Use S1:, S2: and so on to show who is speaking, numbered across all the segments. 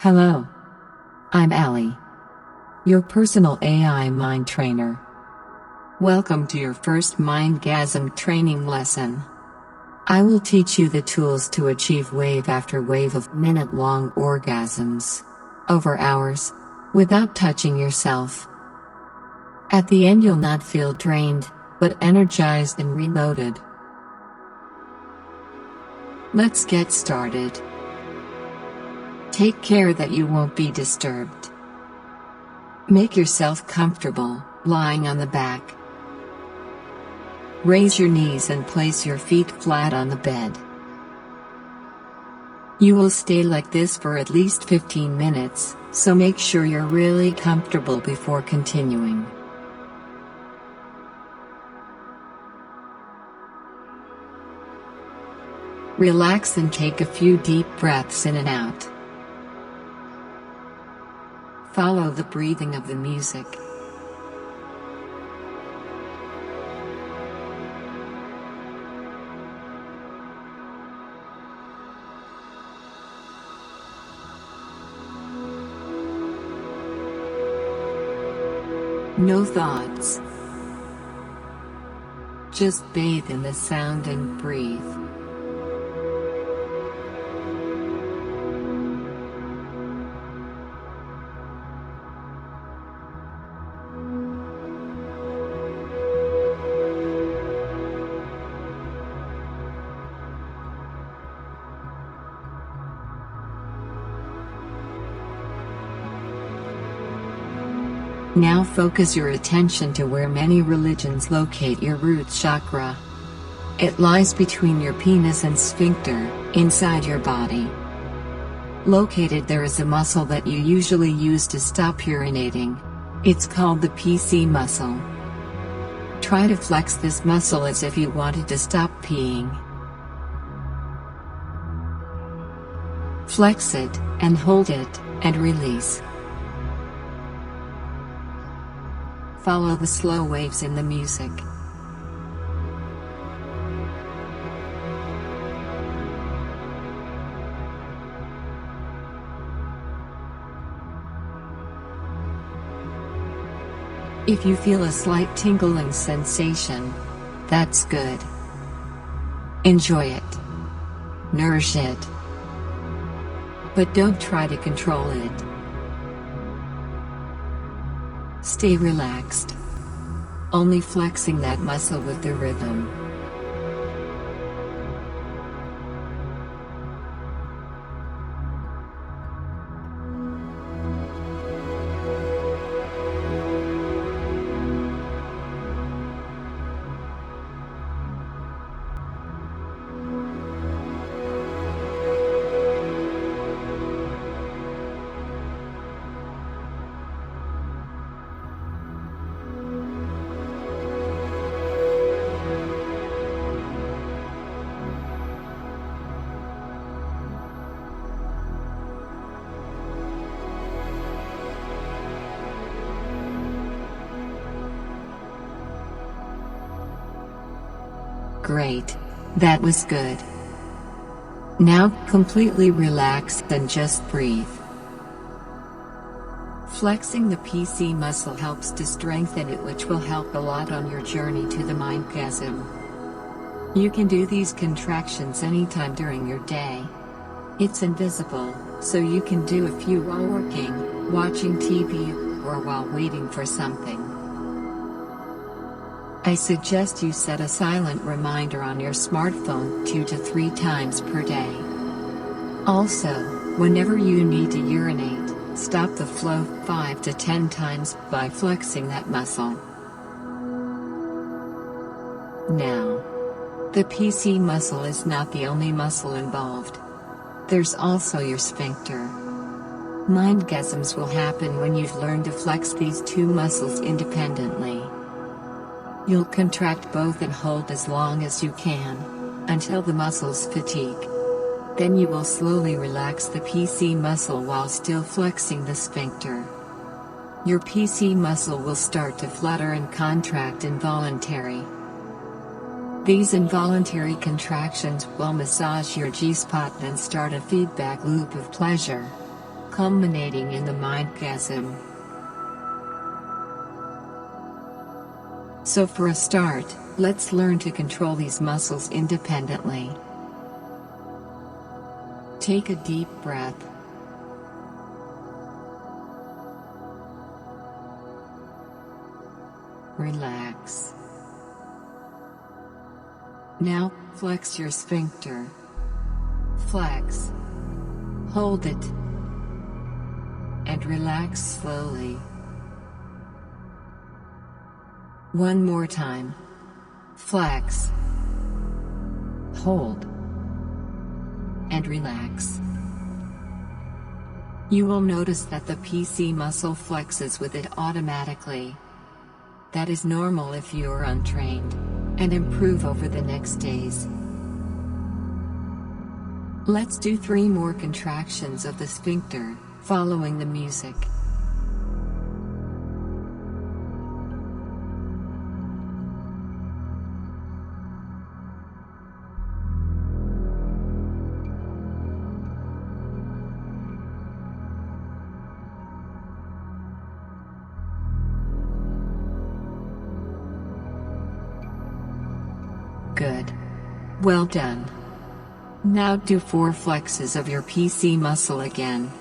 S1: Hello. I'm Allie, your personal AI mind trainer. Welcome to your first Mindgasm training lesson. I will teach you the tools to achieve wave after wave of minute-long orgasms, over hours, without touching yourself. At the end you'll not feel drained, but energized and reloaded. Let's get started. Take care that you won't be disturbed. Make yourself comfortable, lying on the back. Raise your knees and place your feet flat on the bed. You will stay like this for at least 15 minutes, so make sure you're really comfortable before continuing. Relax and take a few deep breaths in and out. Follow the breathing of the music. No thoughts. Just bathe in the sound and breathe. Now focus your attention to where many religions locate your root chakra. It lies between your penis and sphincter, inside your body. Located there is a muscle that you usually use to stop urinating. It's called the PC muscle. Try to flex this muscle as if you wanted to stop peeing. Flex it, and hold it, and release. Follow the slow waves in the music. If you feel a slight tingling sensation, that's good. Enjoy it. Nourish it. But don't try to control it. Stay relaxed. Only flexing that muscle with the rhythm. Great. That was good. Now completely relax and just breathe. Flexing the PC muscle helps to strengthen it, which will help a lot on your journey to the Mindgasm. You can do these contractions anytime during your day. It's invisible, so you can do a few while working, watching TV, or while waiting for something. I suggest you set a silent reminder on your smartphone 2 to 3 times per day. Also, whenever you need to urinate, stop the flow 5 to 10 times by flexing that muscle. Now, the PC muscle is not the only muscle involved. There's also your sphincter. Mindgasms will happen when you've learned to flex these two muscles independently. You'll contract both and hold as long as you can, until the muscles fatigue. Then you will slowly relax the PC muscle while still flexing the sphincter. Your PC muscle will start to flutter and contract involuntarily. These involuntary contractions will massage your G-spot and start a feedback loop of pleasure. culminating in the Mindgasm. So for a start, let's learn to control these muscles independently. Take a deep breath. Relax. Now, flex your sphincter. Flex. Hold it. And relax slowly. One more time. Flex. Hold. And relax. You will notice that the PC muscle flexes with it automatically. That is normal if you are untrained, and improve over the next days. Let's do 3 more contractions of the sphincter, following the music. Good. Well done. Now do 4 flexes of your PC muscle again.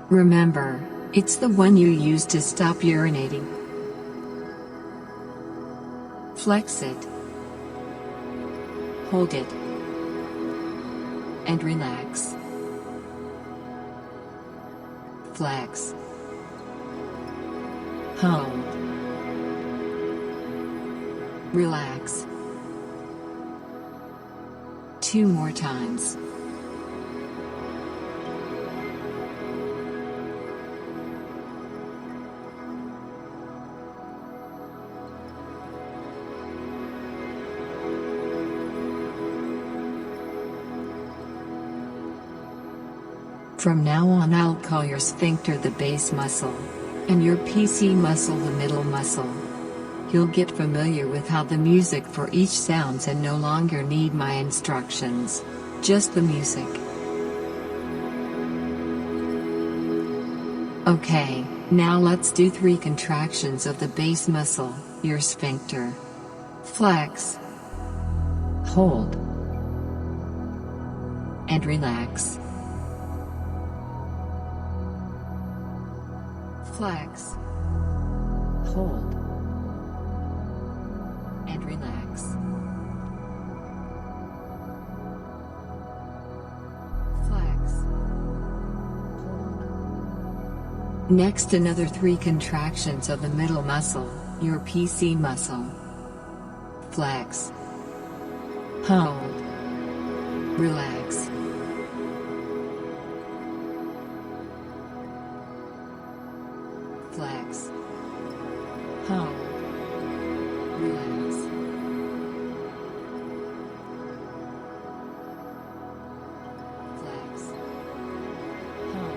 S1: Remember, it's the one you use to stop urinating. Flex it. Hold it. And relax. Flex. Hold. Relax. 2 more times. From now on, I'll call your sphincter the base muscle, and your PC muscle the middle muscle. You'll get familiar with how the music for each sounds and no longer need my instructions, just the music. Okay, now let's do 3 contractions of the base muscle, your sphincter. Flex. Hold. And relax. Flex. Hold. And relax. Flex. Hold. Next, another 3 contractions of the middle muscle, your PC muscle. Flex. Hold. Relax. Flex. Hold. Relax. Flex. Hold. Relax.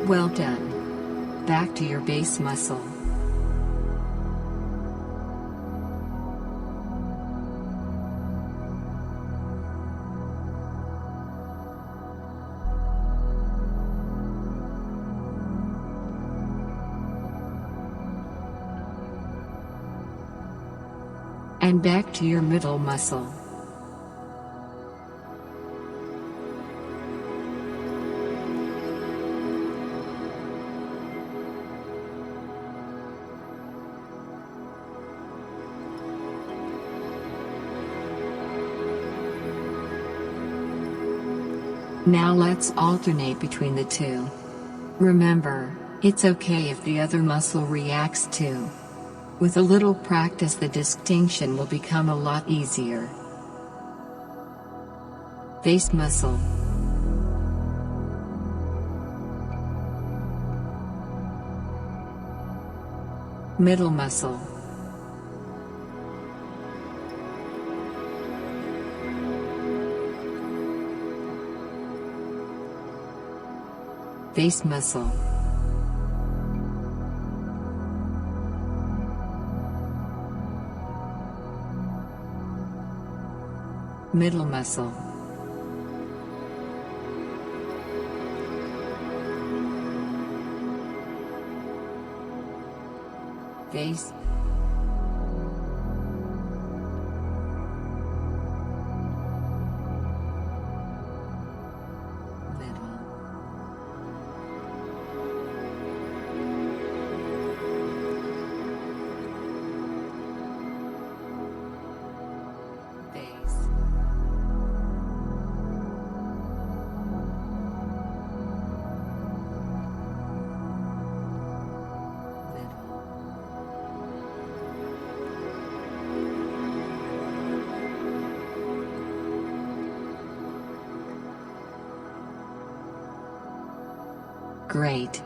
S1: Well done. Back to your base muscle. And back to your middle muscle. Now let's alternate between the 2. Remember, it's okay if the other muscle reacts too. With a little practice, the distinction will become a lot easier. Base muscle. Middle muscle. Base muscle. Middle muscle. Base. Middle. Base. Great.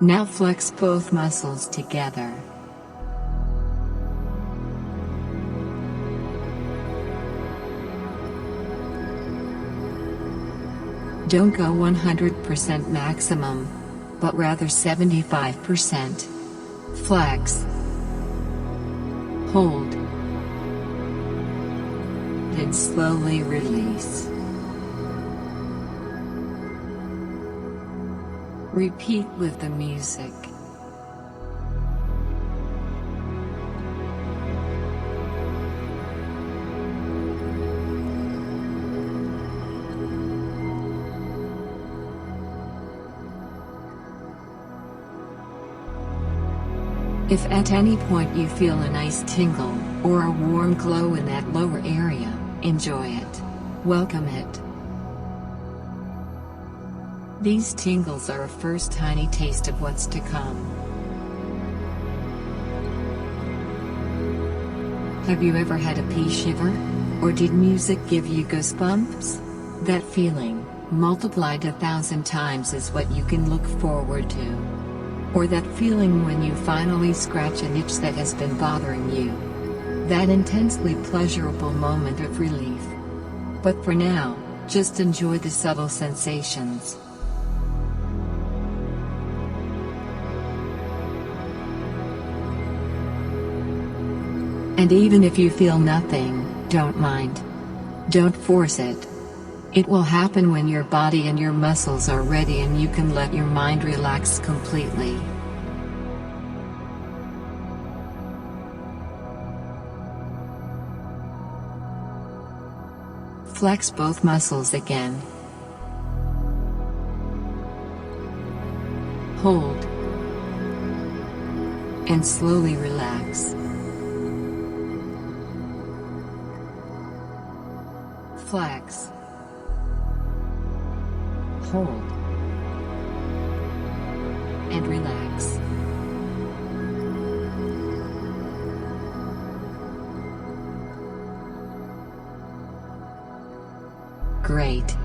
S1: Now flex both muscles together. Don't go 100% maximum, but rather 75%. Flex. Hold. Then slowly release. Repeat with the music. If at any point you feel a nice tingle, or a warm glow in that lower area, enjoy it. Welcome it. These tingles are a first tiny taste of what's to come. Have you ever had a pea shiver? Or did music give you goosebumps? That feeling, multiplied 1,000 times, is what you can look forward to. Or that feeling when you finally scratch an itch that has been bothering you. That intensely pleasurable moment of relief. But for now, just enjoy the subtle sensations. And even if you feel nothing, don't mind. Don't force it. It will happen when your body and your muscles are ready and you can let your mind relax completely. Flex both muscles again. Hold. And slowly relax. Flex. Hold. And relax. Great.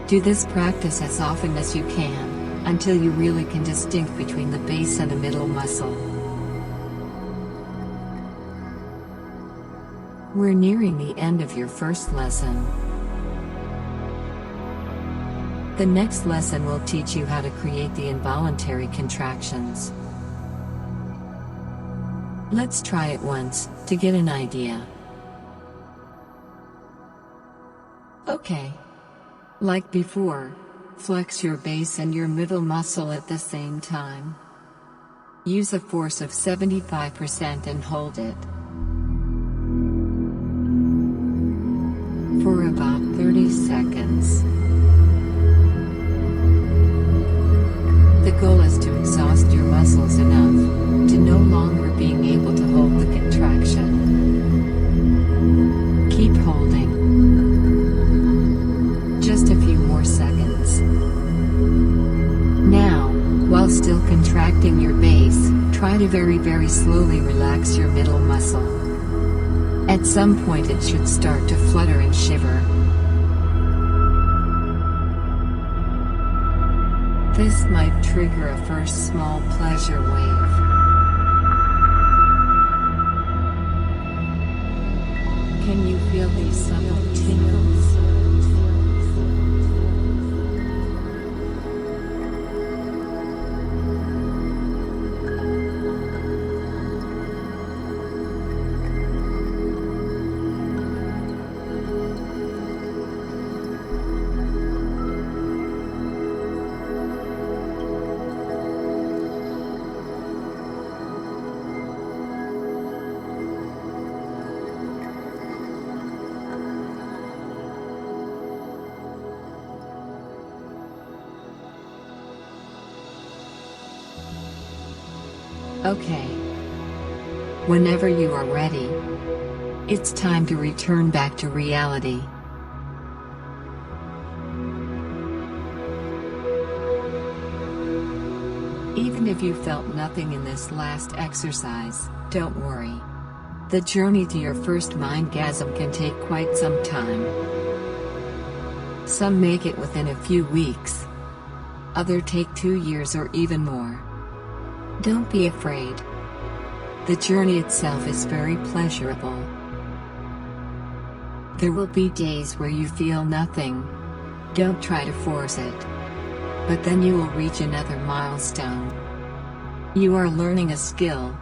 S1: Do this practice as often as you can, until you really can distinguish between the base and the middle muscle. We're nearing the end of your first lesson. The next lesson will teach you how to create the involuntary contractions. Let's try it once, to get an idea. Okay. Like before, flex your base and your middle muscle at the same time. Use a force of 75% and hold it for about 30 seconds. The goal is to exhaust your muscles enough to no longer being able to hold the contraction. Keep holding. Just a few more seconds. Now, while still contracting your base, try to very slowly relax your middle muscle. At some point it should start to flutter and shiver. This might trigger a first small pleasure wave. Can you feel these subtle tingles? Okay. Whenever you are ready, it's time to return back to reality. Even if you felt nothing in this last exercise, don't worry. The journey to your first mindgasm can take quite some time. Some make it within a few weeks. Others take 2 years or even more. Don't be afraid. The journey itself is very pleasurable. There will be days where you feel nothing. Don't try to force it. But then you will reach another milestone. You are learning a skill,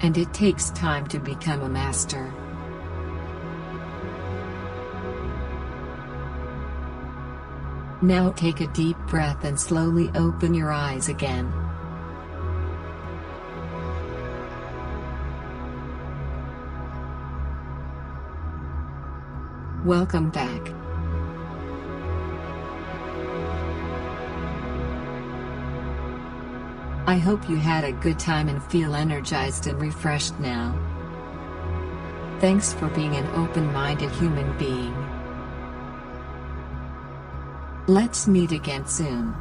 S1: and it takes time to become a master. Now take a deep breath and slowly open your eyes again. Welcome back. I hope you had a good time and feel energized and refreshed now. Thanks for being an open-minded human being. Let's meet again soon.